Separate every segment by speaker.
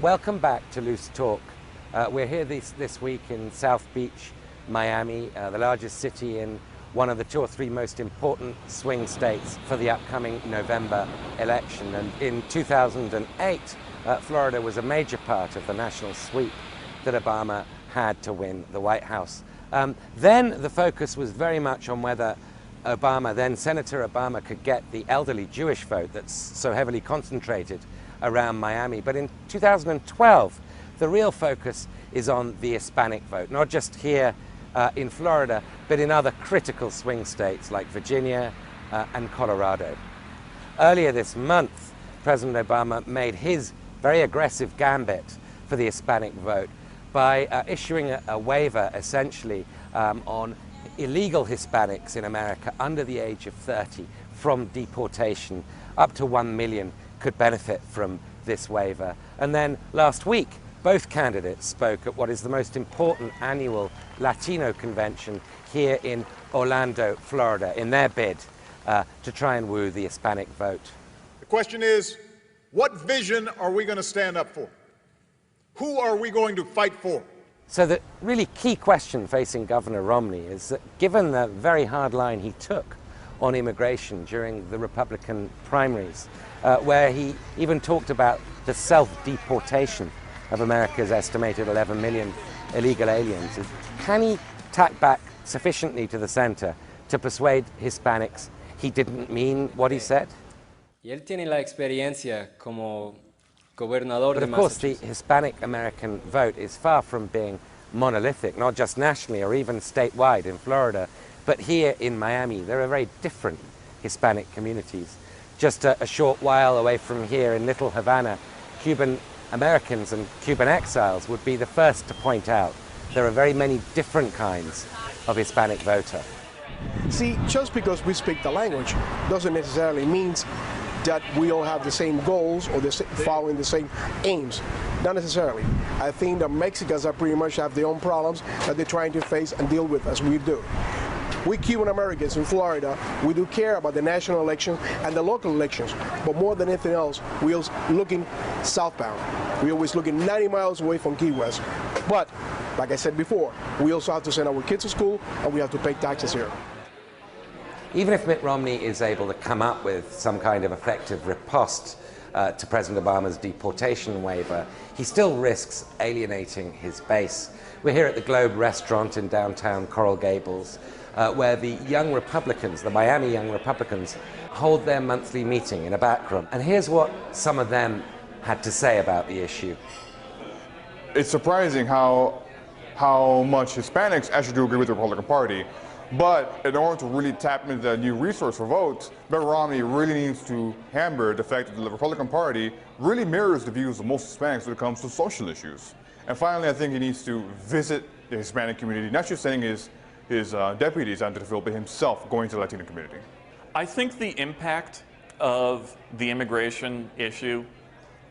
Speaker 1: Welcome back to Loose Talk. We're here this week in South Beach, Miami, the largest city in one of the 2 or 3 most important swing states for the upcoming November election. And in 2008, Florida was a major part of the national sweep that Obama had to win the White House. Then the focus was very much on whether Senator Obama could get the elderly Jewish vote that's so heavily concentrated around Miami. But in 2012, the real focus is on the Hispanic vote, not just here in Florida, but in other critical swing states like Virginia and Colorado. Earlier this month, President Obama made his very aggressive gambit for the Hispanic vote by issuing a waiver, essentially, on illegal Hispanics in America under the age of 30 from deportation. Up to 1 million could benefit from this waiver. And then last week, both candidates spoke at what is the most important annual Latino convention here in Orlando, Florida, in their bid to try and woo the Hispanic vote.
Speaker 2: The question is, what vision are we going to stand up for? Who are we going to fight for?
Speaker 1: So the really key question facing Governor Romney is that given the very hard line he took on immigration during the Republican primaries, where he even talked about the self-deportation of America's estimated 11 million illegal aliens, can he tack back sufficiently to the center to persuade Hispanics he didn't mean what he said?
Speaker 3: Y él tiene la experiencia como gobernador
Speaker 1: But
Speaker 3: de
Speaker 1: of course, the
Speaker 3: Massachusetts.
Speaker 1: Hispanic American vote is far from being monolithic, not just nationally or even statewide in Florida, but here in Miami, there are very different Hispanic communities. Just a short while away from here in Little Havana, Cuban Americans and Cuban exiles would be the first to point out there are very many different kinds of Hispanic voter.
Speaker 4: See, just because we speak the language doesn't necessarily mean that we all have the same goals or following the same aims. Not necessarily. I think that Mexicans are pretty much have their own problems that they're trying to face and deal with as we do. We Cuban Americans in Florida, we do care about the national elections and the local elections, but more than anything else, we're looking southbound. We're always looking 90 miles away from Key West. But, like I said before, we also have to send our kids to school and we have to pay taxes here.
Speaker 1: Even if Mitt Romney is able to come up with some kind of effective riposte to President Obama's deportation waiver, he still risks alienating his base. We're here at the Globe restaurant in downtown Coral Gables, where the Young Republicans, the Miami Young Republicans, hold their monthly meeting in a back room. And here's what some of them had to say about the issue.
Speaker 5: It's surprising how much Hispanics actually do agree with the Republican Party. But in order to really tap into that new resource for votes, Mitt Romney really needs to hammer the fact that the Republican Party really mirrors the views of most Hispanics when it comes to social issues. And finally, I think he needs to visit the Hispanic community, not just sending his deputies out to the field, but himself going to the Latino community.
Speaker 6: I think the impact of the immigration issue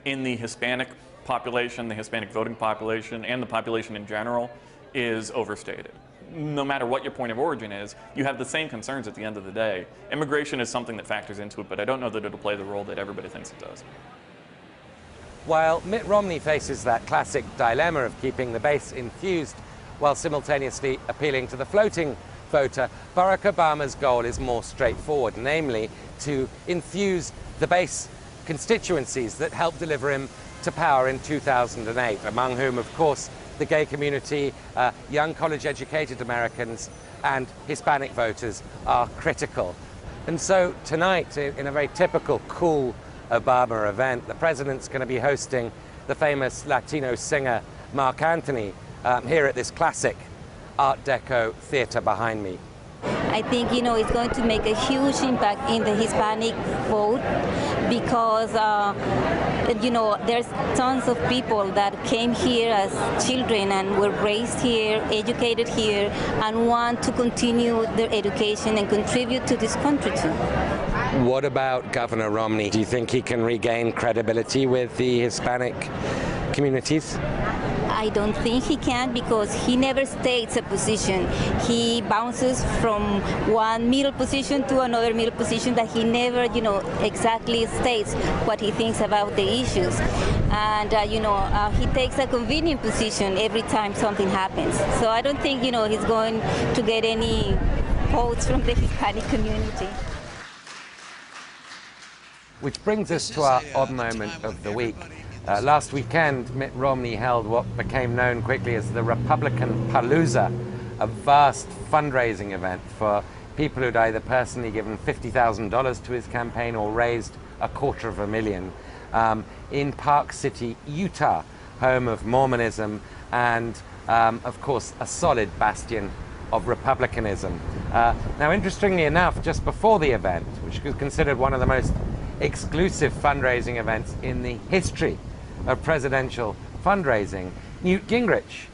Speaker 6: in the Hispanic population, the Hispanic voting population, and the population in general is overstated. No matter what your point of origin is, you have the same concerns at the end of the day. Immigration is something that factors into it, but I don't know that it'll play the role that everybody thinks it does.
Speaker 1: While Mitt Romney faces that classic dilemma of keeping the base infused while simultaneously appealing to the floating voter, Barack Obama's goal is more straightforward, namely to infuse the base constituencies that helped deliver him to power in 2008, among whom, of course, the gay community, young college-educated Americans, and Hispanic voters are critical. And so tonight, in a very typical cool Obama event, the president's going to be hosting the famous Latino singer Marc Anthony here at this classic Art Deco theater behind me.
Speaker 7: I think, it's going to make a huge impact in the Hispanic vote because, there's tons of people that came here as children and were raised here, educated here, and want to continue their education and contribute to this country too.
Speaker 1: What about Governor Romney? Do you think he can regain credibility with the Hispanic communities?
Speaker 7: I don't think he can, because he never states a position. He bounces from one middle position to another middle position that he never, exactly states what he thinks about the issues. And, he takes a convenient position every time something happens. So I don't think, he's going to get any votes from the Hispanic community.
Speaker 1: Which brings us to our odd moment of the week. Last weekend, Mitt Romney held what became known quickly as the Republican Palooza, a vast fundraising event for people who'd either personally given $50,000 to his campaign or raised $250,000 in Park City, Utah, home of Mormonism and, of course, a solid bastion of Republicanism. Now, interestingly enough, just before the event, which was considered one of the most exclusive fundraising events in the history of presidential fundraising, Newt Gingrich,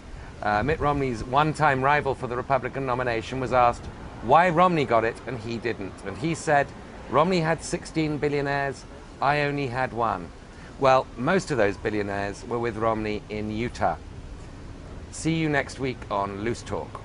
Speaker 1: Mitt Romney's one-time rival for the Republican nomination, was asked why Romney got it and he didn't. And he said, Romney had 16 billionaires, I only had one. Well, most of those billionaires were with Romney in Utah. See you next week on Loose Talk.